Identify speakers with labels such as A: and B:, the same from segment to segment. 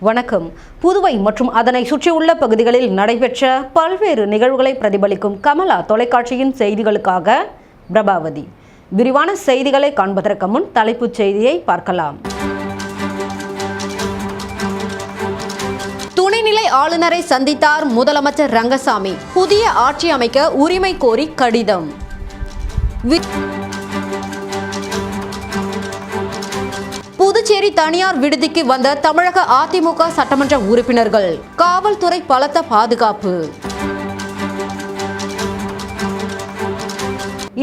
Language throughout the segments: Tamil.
A: வணக்கம். புதுவை மற்றும் அதனை சுற்றியுள்ள பகுதிகளில் நடைபெற்ற பல்வேறு நிகழ்வுகளை பிரதிபலிக்கும் கமலா தொலைக்காட்சியின் செய்திகளுக்காக பிரபாவதி. விரிவான செய்திகளை காண்பதற்கு முன் தலைப்புச் செய்தியை பார்க்கலாம். துணைநிலை ஆளுநரை சந்தித்தார் முதலமைச்சர் ரங்கசாமி. புதிய ஆட்சி அமைக்க உரிமை கோரி கடிதம். புதுச்சேரி தனியார் விடுதிக்கு வந்த தமிழக அதிமுக சட்டமன்ற உறுப்பினர்கள். காவல்துறை பலத்த பாதுகாப்பு.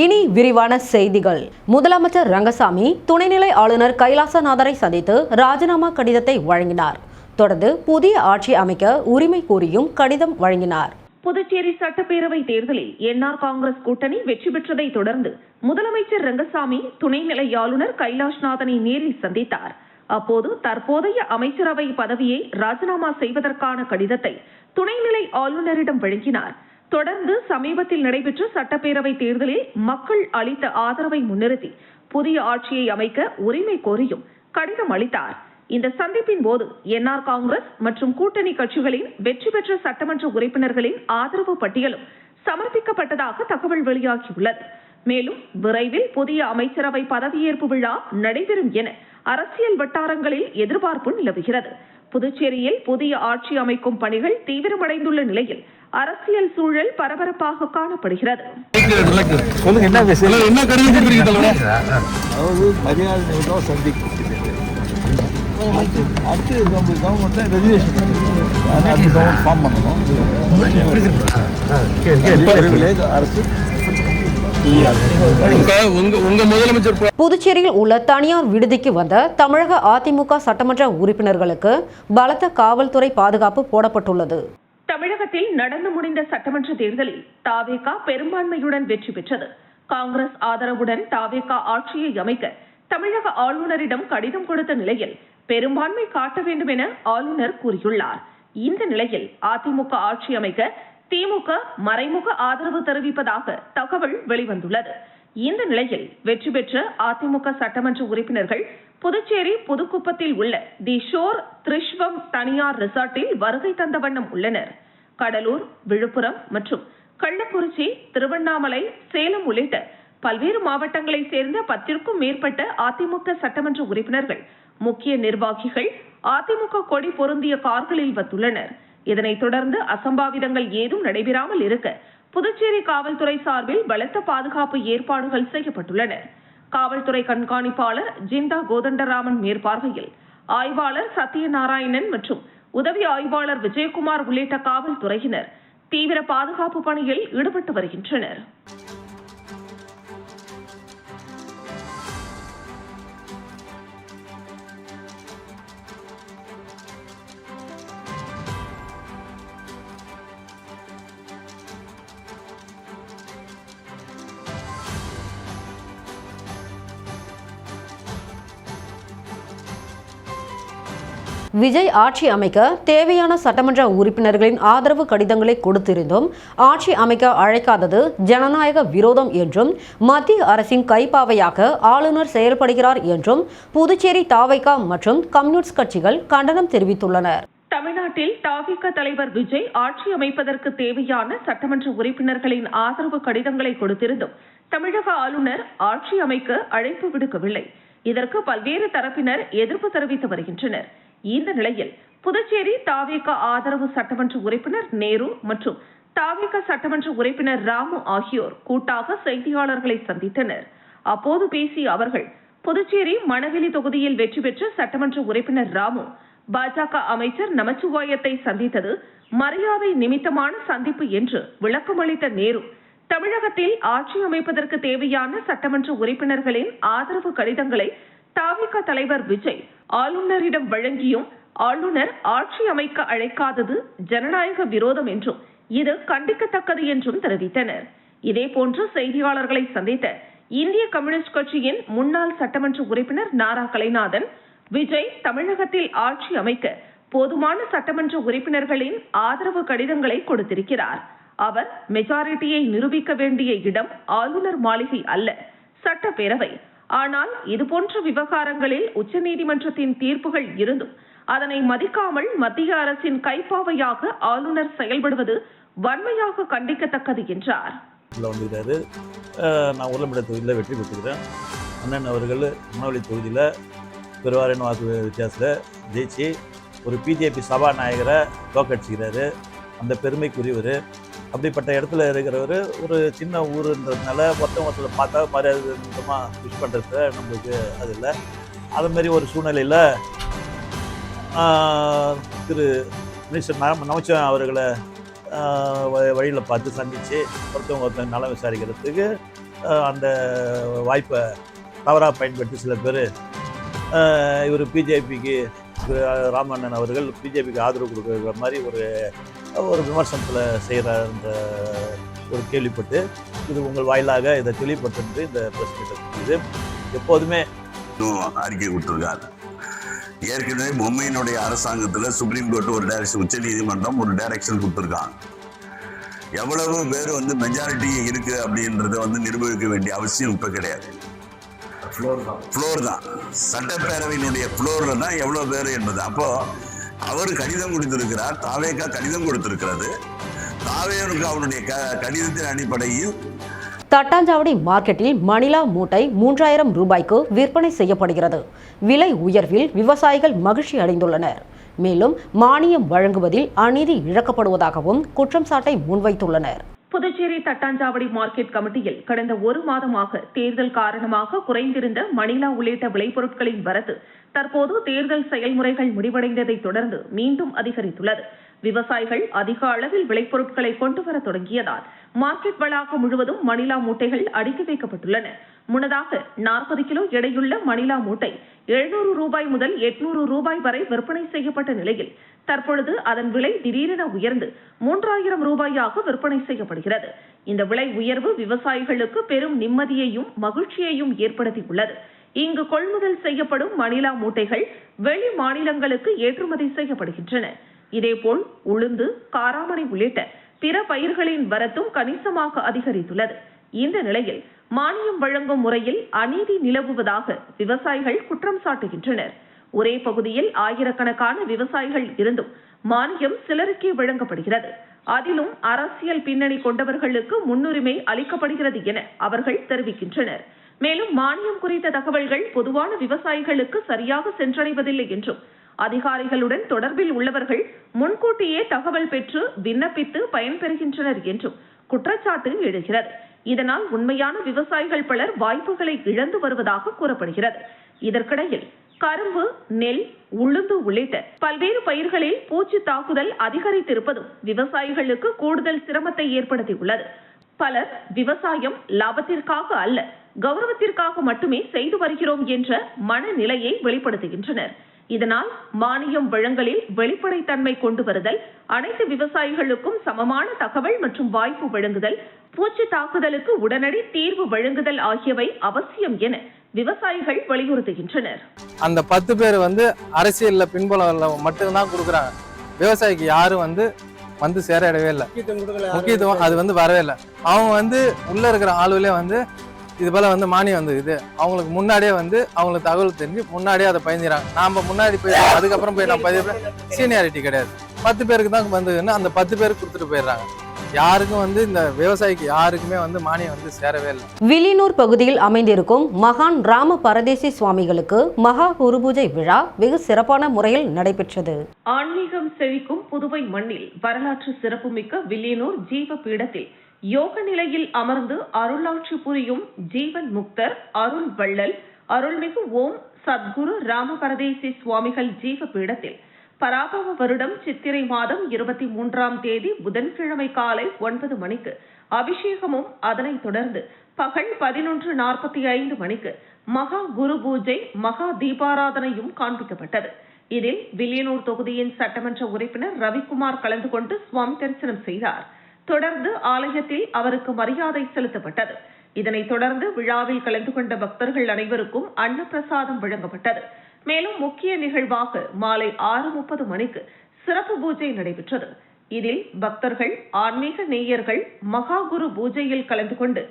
A: இனி விரிவான செய்திகள். முதலமைச்சர் ரங்கசாமி துணைநிலை ஆளுநர் கைலாசநாதரை சந்தித்து ராஜினாமா கடிதத்தை வழங்கினார். தொடர்ந்து புதிய ஆட்சி அமைக்க உரிமை கோரியும் கடிதம் வழங்கினார்.
B: புதுச்சேரி சட்டப்பேரவை தேர்தலில் என்ஆர் காங்கிரஸ் கூட்டணி வெற்றி பெற்றதை தொடர்ந்து முதலமைச்சர் ரங்கசாமி துணைநிலை ஆளுநர் கைலாஷ்நாதனை நேரில் சந்தித்தார். அப்போது தற்போதைய அமைச்சரவை பதவியை ராஜினாமா செய்வதற்கான கடிதத்தை துணைநிலை ஆளுநரிடம் வழங்கினார். தொடர்ந்து சமீபத்தில் நடைபெற்ற சட்டப்பேரவை தேர்தலில் மக்கள் அளித்த ஆதரவை முன்னிறுத்தி புதிய ஆட்சியை அமைக்க உரிமை கோரியும் கடிதம் அளித்தார். இந்த சந்திப்பின் போது என்ஆர் காங்கிரஸ் மற்றும் கூட்டணி கட்சிகளின் வெற்றி பெற்ற சட்டமன்ற உறுப்பினர்களின் ஆதரவு பட்டியலும் சமர்ப்பிக்கப்பட்டதாக தகவல் வெளியாகியுள்ளது. மேலும் விரைவில் புதிய அமைச்சரவை பதவியேற்பு விழா நடைபெறும் என அரசியல் வட்டாரங்களில் எதிர்பார்ப்பு நிலவுகிறது. புதுச்சேரியில் புதிய ஆட்சி அமைக்கும் பணிகள் தீவிரமடைந்துள்ள நிலையில் அரசியல் சூழல் பரபரப்பாக காணப்படுகிறது.
A: புதுச்சேரியில் உள்ள தனியார் விடுதிக்கு வந்த தமிழக அதிமுக சட்டமன்ற உறுப்பினர்களுக்கு பலத்த காவல்துறை பாதுகாப்பு போடப்பட்டுள்ளது.
B: தமிழகத்தில் நடந்து முடிந்த சட்டமன்ற தேர்தலில் தாவேகா பெரும்பான்மையுடன் வெற்றி பெற்றது. காங்கிரஸ் ஆதரவுடன் தாவேகா ஆட்சியை அமைக்க தமிழக ஆளுநரிடம் கடிதம் கொடுத்த நிலையில் பெரும்பான்மை காட்ட வேண்டும் என ஆளுநர் கூறியுள்ளார். இந்த நிலையில் அதிமுக ஆட்சி அமைக்க திமுக மறைமுக ஆதரவு தெரிவிப்பதாக தகவல் வெளிவந்துள்ளது. இந்த நிலையில் வெற்றி பெற்ற அதிமுக சட்டமன்ற உறுப்பினர்கள் புதுச்சேரி புதுக்குப்பத்தில் உள்ள தி ஷோர் திரிஷ்வம் தனியார் ரிசார்ட்டில் வருகை தந்த வண்ணம் உள்ளனர். கடலூர், விழுப்புரம் மற்றும் கள்ளக்குறிச்சி, திருவண்ணாமலை, சேலம் உள்ளிட்ட பல்வேறு மாவட்டங்களை சேர்ந்த 10க்கும் மேற்பட்ட அதிமுக சட்டமன்ற உறுப்பினர்கள், முக்கிய நிர்வாகிகள் அதிமுக கொடி பொருந்திய கார்களில் வந்துள்ளனர். இதனைத் தொடர்ந்து அசம்பாவிதங்கள் ஏதும் நடைபெறாமல் இருக்க புதுச்சேரி காவல்துறை சார்பில் பலத்த பாதுகாப்பு ஏற்பாடுகள் செய்யப்பட்டுள்ளன. காவல்துறை கண்காணிப்பாளர் ஜிந்தா கோதண்டராமன் மேற்பார்வையில் ஆய்வாளர் சத்யநாராயணன் மற்றும் உதவி ஆய்வாளர் விஜயகுமார் உள்ளிட்ட காவல்துறையினர் தீவிர பாதுகாப்பு பணியில் ஈடுபட்டு வருகின்றனர்.
A: விஜய் ஆட்சி அமைக்க தேவையான சட்டமன்ற உறுப்பினர்களின் ஆதரவு கடிதங்களை கொடுத்திருந்தும் ஆட்சி அமைக்க அழைக்காதது ஜனநாயக விரோதம் என்றும் மத்திய அரசின் கைப்பாவையாக ஆளுநர் செயல்படுகிறார் என்றும் புதுச்சேரி தாவைக்கா மற்றும் கம்யூனிஸ்ட் கட்சிகள் கண்டனம் தெரிவித்துள்ளனர்.
B: தமிழ்நாட்டில் தாவிக தலைவர் விஜய் ஆட்சி அமைப்பதற்கு தேவையான சட்டமன்ற உறுப்பினர்களின் ஆதரவு கடிதங்களை கொடுத்திருந்தும் தமிழக ஆளுநர் ஆட்சி அமைக்க அழைப்பு விடுக்கவில்லை. இதற்கு பல்வேறு தரப்பினர் எதிர்ப்பு தெரிவித்து வருகின்றனர். இந்த நிலையில் புதுச்சேரி தாவேகா ஆதரவு சட்டமன்ற உறுப்பினர் நேரு மற்றும் தாவேகா சட்டமன்ற உறுப்பினர் ராமு ஆகியோர் கூட்டாக செய்தியாளர்களை சந்தித்தனர். அப்போது பேசிய அவர்கள், புதுச்சேரி மணவெளி தொகுதியில் வெற்றி பெற்ற சட்டமன்ற உறுப்பினர் ராமு பாஜக அமைச்சர் நமச்சிவாயத்தை சந்தித்தது மரியாதை நிமித்தமான சந்திப்பு என்று விளக்கமளித்த நேரு, தமிழகத்தில் ஆட்சி அமைப்பதற்கு தேவையான சட்டமன்ற உறுப்பினர்களின் ஆதரவு கடிதங்களை தாவேகா தலைவர் விஜய் ஆளுநரிடம் வழங்கியும் ஆளுநர் ஆட்சி அமைக்க அழைக்காதது ஜனநாயக விரோதம் என்றும் இது கண்டிக்கத்தக்கது என்றும் தெரிவித்தனர். இதேபோன்று செய்தியாளர்களை சந்தித்த இந்திய கம்யூனிஸ்ட் கட்சியின் முன்னாள் சட்டமன்ற உறுப்பினர் நாரா கலைநாதன், விஜய் தமிழகத்தில் ஆட்சி அமைக்க போதுமான சட்டமன்ற உறுப்பினர்களின் ஆதரவு கடிதங்களை கொடுத்திருக்கிறார். அவர் மெஜாரிட்டியை நிரூபிக்க வேண்டிய இடம் ஆளுநர் மாளிகை அல்ல, சட்டப்பேரவை. ஆனால் இதுபோன்ற விவகாரங்களில் உச்சநீதிமன்றத்தின் தீர்ப்புகள் இருந்தும் அதனை மதிக்காமல் மத்திய அரசின் கைப்பாவையாக ஆளுநர் செயல்படுவது வன்மையாக கண்டிக்கத்தக்கது என்றார்.
C: நான் உருளம்பேட்டை தொகுதியில் வெற்றி பெற்றுக்கிறேன். அண்ணன் அவர்கள் மணவெளி தொகுதியில் பெருவாரின் வாக்கு வித்தியாசத்தில் ஜெயிச்சு ஒரு பிஜேபி சபாநாயகரை தோக்கடிச்சுக்கிறாரு. அந்த பெருமைக்குரியவர். அப்படிப்பட்ட இடத்துல இருக்கிறவர் ஒரு சின்ன ஊருன்றதுனால ஒருத்தர் பார்த்தா மரியாதைமாக விஷ் பண்ணுறது நம்மளுக்கு அது இல்லை. அதுமாரி ஒரு சூழ்நிலையில் திரு மினிஸ்டர் நமச்சிவாயம் அவர்களை வழியில் பார்த்து சந்தித்து ஒருத்தவங்க நலம் விசாரிக்கிறதுக்கு அந்த வாய்ப்பை தவறாக பயன்படுத்தி சில பேர் இவர் பிஜேபிக்கு ராமண்ணன் அவர்கள் பிஜேபிக்கு ஆதரவு கொடுக்குற மாதிரி ஒரு விமர்சனத்தில் செய்கிறார்ன்ற ஒரு கேள்விப்பட்டு இது உங்கள் வாயிலாக இதை தெளிவுபட்டு இந்த பிரஸ் மீட்டை இது எப்போதுமே
D: அறிக்கை கொடுத்துருக்காரு. ஏற்கனவே பொம்மையினுடைய அரசாங்கத்தில் சுப்ரீம் கோர்ட் ஒரு டைரக்ஷன், உச்ச நீதிமன்றம் ஒரு டைரக்ஷன் கொடுத்துருக்காங்க. எவ்வளவு பேர் மெஜாரிட்டி இருக்கு அப்படின்றத நிரூபிக்க வேண்டிய அவசியம் இப்ப கிடையாது. ஃப்ளோர் தான், சட்டப்பேரவையினுடைய ஃப்ளோர்ல தான் எவ்வளவு பேர் என்பது. அப்போ அவர் கடிதம் கொடுத்திருக்கிறார், தாவேகா கடிதம் கொடுத்திருக்கிறது. தாவேனுக்கு அவருடைய கடிதத்தின் அடிப்படையில்
A: தட்டாஞ்சாவடி மார்க்கெட்டில் மணிலா மூட்டை 3000 ரூபாய்க்கு விற்பனை செய்யப்படுகிறது. விலை உயர்வில் விவசாயிகள் மகிழ்ச்சி அடைந்துள்ளனர். மேலும் மானியம் வழங்குவதில் அநீதி இழக்கப்படுவதாகவும் குற்றம் சாட்டை முன்வைத்துள்ளனர்.
B: புதுச்சேரி தட்டாஞ்சாவடி மார்க்கெட் கமிட்டியில் கடந்த ஒரு மாதமாக தேர்தல் காரணமாக குறைந்திருந்த மணிலா உள்ளிட்ட விளைபொருட்களின் வரத்து தற்போது தேர்தல் செயல்முறைகள் முடிவடைந்ததை தொடர்ந்து மீண்டும் அதிகரித்துள்ளது. விவசாயிகள் அதிக அளவில் விளைபொருட்களை கொண்டு வர தொடங்கியதால் மார்க்கெட் வளாகம் முழுவதும் மணிலா மூட்டைகள் அடுக்கி வைக்கப்பட்டுள்ளன. முன்னதாக 40 கிலோ எடையுள்ள மணிலா மூட்டை 700 ரூபாய் முதல் 800 ரூபாய் வரை விற்பனை செய்யப்பட்ட நிலையில் தற்பொழுது அதன் விலை திடீரென உயர்ந்து 3000 ரூபாயாக விற்பனை செய்யப்படுகிறது. இந்த விலை உயர்வு விவசாயிகளுக்கு பெரும் நிம்மதியையும் மகிழ்ச்சியையும் ஏற்படுத்தியுள்ளது. இங்கு கொள்முதல் செய்யப்படும் மணிலா மூட்டைகள் வெளி மாநிலங்களுக்கு ஏற்றுமதி செய்யப்படுகின்றன. இதேபோல் உளுந்து, காராமணி உள்ளிட்ட பிற பயிர்களின் வரத்தும் கணிசமாக அதிகரித்துள்ளது. இந்த நிலையில் மானியம் வழங்கும் முறையில் அநீதி நிலவுவதாக விவசாயிகள் குற்றம் சாட்டுகின்றனர். ஒரே பகுதியில் ஆயிரக்கணக்கான விவசாயிகள் இருந்தும் மானியம் சிலருக்கே வழங்கப்படுகிறது. அதிலும் அரசியல் பின்னணி கொண்டவர்களுக்கு முன்னுரிமை அளிக்கப்படுகிறது என அவர்கள் தெரிவிக்கின்றனர். மேலும் மானியம் குறித்த தகவல்கள் பொதுவான விவசாயிகளுக்கு சரியாக சென்றடைவதில்லை என்றும் அதிகாரிகளுடன் தொடர்பில் உள்ளவர்கள் முன்கூட்டியே தகவல் பெற்று விண்ணப்பித்து பயன்பெறுகின்றனர் என்றும் குற்றச்சாட்டு எழுகிறது. இதனால் உண்மையான விவசாயிகள் பலர் வாய்ப்புகளை இழந்து வருவதாக கூறப்படுகிறது. இதற்கிடையில் கரும்பு, நெல், உளுந்து உள்ளிட்ட பல்வேறு பயிர்களில் பூச்சி தாக்குதல் அதிகரித்திருப்பதும் விவசாயிகளுக்கு கூடுதல் சிரமத்தை ஏற்படுத்தியுள்ளது. பலர் விவசாயம் லாபத்திற்காக அல்ல, கௌரவத்திற்காக மட்டுமே செய்து வருகிறோம் என்ற மனநிலையை வெளிப்படுத்துகின்றனர். இதனால் மானியம் வழங்கலில் வெளிப்படைத்தன்மை கொண்டு வருதல், அனைத்து விவசாயிகளுக்கும் சமமான தகவல் மற்றும் வாய்ப்பு வழங்குதல், பூச்சி தாக்குதலுக்கு உடனடி தீர்வு வழங்குதல் ஆகியவை அவசியம் என விவசாயிகள் வலியுறுத்துகின்றனர்.
E: அந்த 10 பேர் அரசியல்ல பின்புலம் மட்டும்தான் கொடுக்குறாங்க. விவசாயிக்கு யாரும் வந்து சேர இடவே இல்லை. முக்கியத்துவம் அது வரவே இல்லை. அவங்க உள்ள இருக்கிற ஆளுகளே இது போல மானியம் இது அவங்களுக்கு முன்னாடியே அவங்களுக்கு தகவல் தெரிஞ்சு முன்னாடியே அதை பயந்துறாங்க. நாம முன்னாடி போய் அதுக்கப்புறம் போய் நம்ம சீனியாரிட்டி கிடையாது. 10 பேருக்கு தான் அந்த 10 பேருக்கு கொடுத்துட்டு போயிடுறாங்க. யாருக்கும் இந்த விவசாயிக்கு யாருக்குமே மானியம் சேரவே இல்லை.
A: வில்லியனூர் பகுதியில் அமைந்திருக்கும் மகான் ராம பரதேசி சுவாமிகளுக்கு மகா குரு பூஜை விழா வெகு சிறப்பான முறையில் நடைபெற்றது.
B: ஆன்மீகம் செழிக்கும் புதுவை மண்ணில் வரலாற்று சிறப்புமிக்க வில்லியனூர் ஜீவ பீடத்தில் யோக நிலையில் அமர்ந்து அருளாட்சி புரியும் ஜீவன் முக்தர் அருள் வள்ளல் அருள்மிகு ஓம் சத்குரு ராம பரதேசி சுவாமிகள் ஜீவ பீடத்தில் பராபவ வருடம் சித்திரை மாதம் 23ஆம் தேதி புதன்கிழமை காலை 9 மணிக்கு அபிஷேகமும் அதனைத் தொடர்ந்து பகல் 11:45 மணிக்கு மகா குரு பூஜை மகா தீபாராதனையும் காண்பிக்கப்பட்டது. இதில் வில்லியனூர் தொகுதியின் சட்டமன்ற உறுப்பினர் ரவிக்குமார் கலந்து கொண்டு சுவாமி தரிசனம் செய்தார். தொடர்ந்து ஆலயத்தில் அவருக்கு மரியாதை செலுத்தப்பட்டது. இதனைத் தொடர்ந்து விழாவில் கலந்து கொண்ட பக்தர்கள் அனைவருக்கும் அன்னப்பிரசாதம் வழங்கப்பட்டது. மேலும் முக்கிய நிகழ்வாக மாலை 6:30 மணிக்கு சிறப்பு பூஜை நடைபெற்றது. இதில் பக்தர்கள், ஆன்மீக நேயர்கள் மகா குரு பூஜையில் கலந்து கொண்டு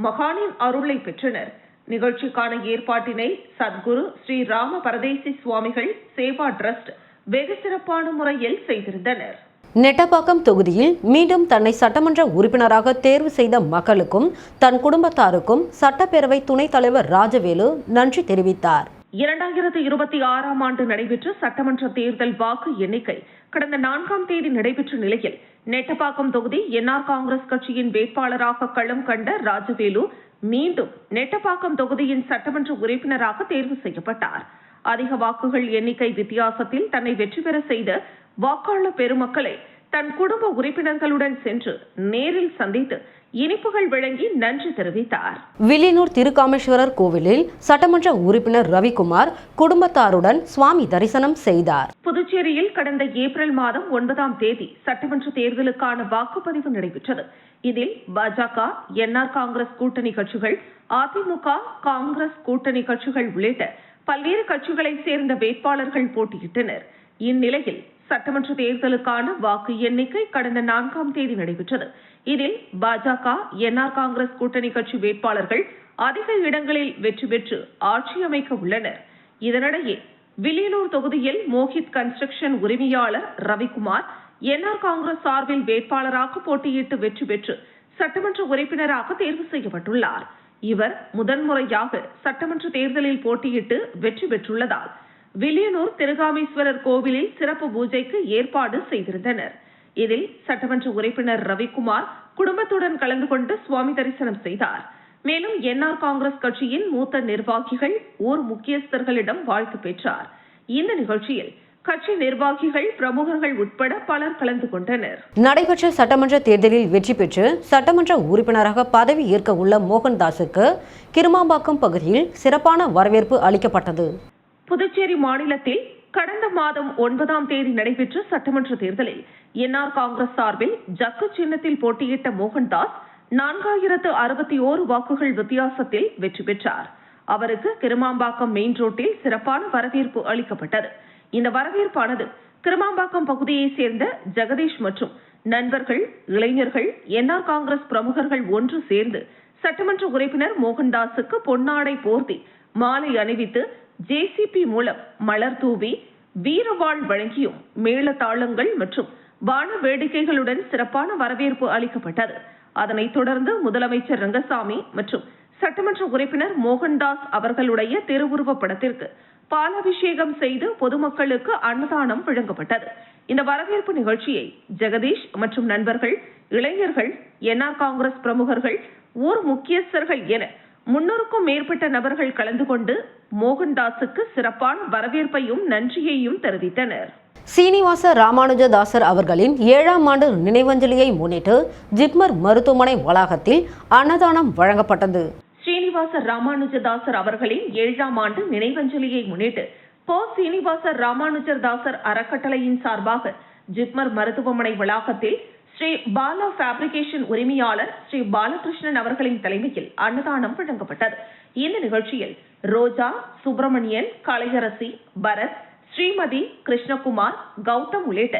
B: மகானின் அருளை பெற்றனர். நிகழ்ச்சிக்கான ஏற்பாட்டினை சத்குரு ஸ்ரீ ராம பரதேசி சுவாமிகள் சேவா டிரஸ்ட், வெகு சிறப்பான முறையில் செய்திருந்தனர்.
A: நெட்டப்பாக்கம் தொகுதியில் மீண்டும் தன்னை சட்டமன்ற உறுப்பினராக தேர்வு செய்த மக்களுக்கும் தன் குடும்பத்தாருக்கும் சட்டப்பேரவை துணைத் தலைவர் ராஜவேலு நன்றி தெரிவித்தார்.
B: 2026ஆம் ஆண்டு நடைபெற்ற சட்டமன்ற தேர்தல் வாக்கு எண்ணிக்கை கடந்த 4ஆம் தேதி நடைபெற்ற நிலையில் நெட்டப்பாக்கம் தொகுதி என்ஆர் காங்கிரஸ் கட்சியின் வேட்பாளராக களம் கண்ட ராஜவேலு மீண்டும் நெட்டப்பாக்கம் தொகுதியின் சட்டமன்ற உறுப்பினராக தேர்வு செய்யப்பட்டார். அதிக வாக்குகள் எண்ணிக்கை வித்தியாசத்தில் தன்னை வெற்றி பெற செய்த வாக்காளர் பெருமக்களை தன் குடும்ப உறுப்பினர்களுடன் சென்று நேரில் சந்தித்து இனிப்புகள் வழங்கி நன்றி தெரிவித்தார்.
A: வில்லியனூர் திருக்காமேஸ்வரர் கோவிலில் சட்டமன்ற உறுப்பினர் ரவிக்குமார் குடும்பத்தாருடன் சுவாமி தரிசனம் செய்தார்.
B: புதுச்சேரியில் கடந்த ஏப்ரல் மாதம் 9ஆம் தேதி சட்டமன்ற தேர்தலுக்கான வாக்குப்பதிவு நடைபெற்றது. இதில் பாஜக, என்ஆர் காங்கிரஸ் கூட்டணி கட்சிகள், அதிமுக, காங்கிரஸ் கூட்டணி கட்சிகள் உள்ளிட்ட பல்வேறு கட்சிகளைச் சேர்ந்த வேட்பாளர்கள் போட்டியிட்டனர். இந்நிலையில் சட்டமன்ற தேர்தலுக்கான வாக்கு எண்ணிக்கை கடந்த 4ஆம் தேதி நடைபெற்றது. இதில் பாஜக, என்ஆர் காங்கிரஸ் கூட்டணி கட்சி வேட்பாளர்கள் அதிக இடங்களில் வெற்றி பெற்று ஆட்சி அமைக்க உள்ளனர். இதனிடையே வில்லியனூர் தொகுதியில் மோஹித் கன்ஸ்ட்ரக்ஷன் உரிமையாளர் ரவிக்குமார் என்ஆர் காங்கிரஸ் சார்பில் வேட்பாளராக போட்டியிட்டு வெற்றி பெற்று சட்டமன்ற உறுப்பினராக தேர்வு செய்யப்பட்டுள்ளார். இவர் முதன்முறையாக சட்டமன்ற தேர்தலில் போட்டியிட்டு வெற்றி பெற்றுள்ளதால் வில்லியனூர் திருகாமேஸ்வரர் கோவிலில் சிறப்பு பூஜைக்கு ஏற்பாடு செய்திருந்தனர். இதில் சட்டமன்ற உறுப்பினர் ரவிக்குமார் குடும்பத்துடன் கலந்து கொண்டு சுவாமி தரிசனம் செய்தார். மேலும் என்ஆர் காங்கிரஸ் கட்சியின் மூத்த நிர்வாகிகள், ஊர் முக்கியஸ்தர்களிடம் வாழ்த்து பெற்றார். இந்த நிகழ்ச்சியில் கட்சி நிர்வாகிகள், பிரமுகர்கள் உட்பட பலர் கலந்து கொண்டனர்.
A: நடைபெற்ற சட்டமன்ற தேர்தலில் வெற்றி பெற்று சட்டமன்ற உறுப்பினராக பதவி ஏற்க உள்ள மோகன்தாஸுக்கு கிருமாம்பாக்கம் பகுதியில் சிறப்பான வரவேற்பு அளிக்கப்பட்டது.
B: புதுச்சேரி மாநிலத்தில் கடந்த மாதம் 9ஆம் தேதி நடைபெற்ற சட்டமன்ற தேர்தலில் என்ஆர் காங்கிரஸ் சார்பில் ஜக்கு சின்னத்தில் போட்டியிட்ட மோகன்தாஸ் 4061 வாக்குகள் வித்தியாசத்தில் வெற்றி பெற்றார். அவருக்கு கிருமாம்பாக்கம் மெயின் ரோட்டில் சிறப்பான வரவேற்பு அளிக்கப்பட்டது. இந்த வரவேற்பானது கிருமாம்பாக்கம் பகுதியைச் சேர்ந்த ஜெகதீஷ் மற்றும் நண்பர்கள், இளைஞர்கள், என்ஆர் காங்கிரஸ் பிரமுகர்கள் ஒன்று சேர்ந்து சட்டமன்ற உறுப்பினர் மோகன்தாஸுக்கு பொன்னாடை போர்த்தி மாலை அணிவித்து ஜேசிபி மூலம் மலர் தூவி வீரவாள் வழங்கியும் மேளதாளங்கள் மற்றும் வான வேடிக்கைகளுடன் சிறப்பான வரவேற்பு அளிக்கப்பட்டது. அதனைத் தொடர்ந்து முதலமைச்சர் ரங்கசாமி மற்றும் சட்டமன்ற உறுப்பினர் மோகன்தாஸ் அவர்களுடைய திருவுருவப் படத்திற்கு பாலாபிஷேகம் செய்து பொதுமக்களுக்கு அன்னதானம் வழங்கப்பட்டது. இந்த வரவேற்பு நிகழ்ச்சியை ஜெகதீஷ் மற்றும் நண்பர்கள், இளைஞர்கள், என்ஆர் காங்கிரஸ் பிரமுகர்கள், ஊர் முக்கியஸ்தர்கள் என 300க்கும் மேற்பட்ட நபர்கள் கலந்து கொண்டு மோகன்தாஸுக்கு சிறப்பான வரவேற்பையும் நன்றியையும் தெரிவித்தனர்.
A: சீனிவாச ராமானுஜதாசர் அவர்களின் 7ஆம் ஆண்டு நினைவஞ்சலியை முன்னிட்டு ஜிப்மர் மருத்துவமனை வளாகத்தில் அன்னதானம் வழங்கப்பட்டது.
B: ஸ்ரீனிவாச ராமானுஜதாசர் அவர்களின் 7ஆம் ஆண்டு நினைவஞ்சலியை முன்னிட்டு சீனிவாச ராமானுஜதாசர் அறக்கட்டளையின் சார்பாக ஜிப்மர் மருத்துவமனை வளாகத்தில் ஸ்ரீ பாலா ஃபேப்ரிகேஷன் உரிமையாளர் ஸ்ரீ பாலகிருஷ்ணன் அவர்களின் தலைமையில் அன்னதானம் வழங்கப்பட்டது. இந்த நிகழ்ச்சியில் ரோஜா, சுப்பிரமணியன், கலையரசி, பரத், ஸ்ரீமதி, கிருஷ்ணகுமார், கௌதம் உள்ளிட்ட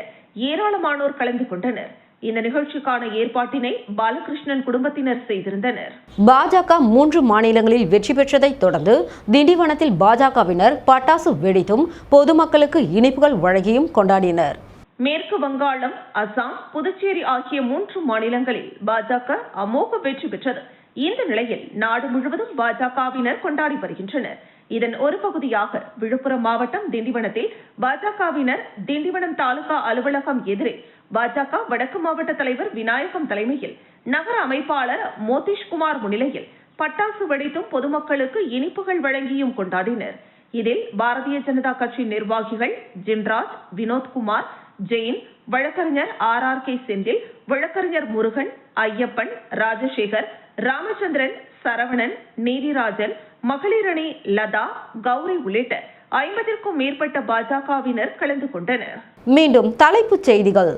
B: ஏராளமானோர் கலந்து கொண்டனர். இந்த நிகழ்ச்சிக்கான ஏற்பாட்டினை பாலகிருஷ்ணன் குடும்பத்தினர் செய்திருந்தனர்.
A: பாஜக 3 மாநிலங்களில் வெற்றி பெற்றதை தொடர்ந்து திண்டிவனத்தில் பாஜகவினர் பட்டாசு வெடித்தும் பொதுமக்களுக்கு இனிப்புகள் வழங்கியும் கொண்டாடினர்.
B: மேற்கு வங்காளம், அசாம், புதுச்சேரி ஆகிய 3 மாநிலங்களில் பாஜக அமோக வெற்றி பெற்றது. இந்த நிலையில் நாடு முழுவதும் பாஜகவினர் கொண்டாடி வருகின்றனர். இதன் ஒரு பகுதியாக விழுப்புரம் மாவட்டம் திண்டிவனத்தில் பாஜகவினர் திண்டிவனம் தாலுகா அலுவலகம் எதிரே பாஜக வடக்கு மாவட்ட தலைவர் விநாயகம் தலைமையில் நகர அமைப்பாளர் மோதிஷ்குமார் முன்னிலையில் பட்டாசு வெடித்தும் பொதுமக்களுக்கு இனிப்புகள் வழங்கியும் கொண்டாடினர். இதில் பாரதிய ஜனதா கட்சி நிர்வாகிகள் ஜின்ராஜ், வினோத்குமார், ஜெயின், வழக்கறிஞர் RRK செந்தில், வழக்கறிஞர் முருகன், ஐயப்பன், ராஜசேகர், ராமச்சந்திரன், சரவணன், நீதிராஜன், மகளிரணி லதா, கௌரி உள்ளிட்ட 50க்கும் மேற்பட்ட பாஜகவினர் கலந்து கொண்டனர்.
A: மீண்டும் தலைப்புச் செய்திகள்.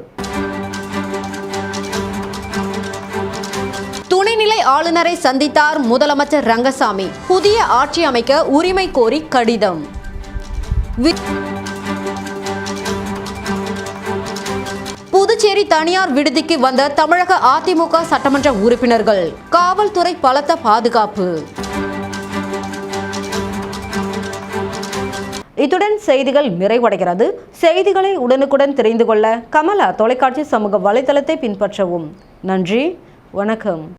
A: துணைநிலை ஆளுநரை சந்தித்தார் முதலமைச்சர் ரங்கசாமி. புதிய ஆட்சி அமைக்க உரிமை கோரி கடிதம். புதுச்சேரி தனியார் விடுதிக்கு வந்த தமிழக அதிமுக சட்டமன்ற உறுப்பினர்கள். காவல்துறை பலத்த பாதுகாப்பு. இத்துடன் செய்திகள் நிறைவடைகிறது. செய்திகளை உடனுக்குடன் தெரிந்து கொள்ள கமலா தொலைக்காட்சி சமூக வலைதளத்தை பின்பற்றவும். நன்றி, வணக்கம்.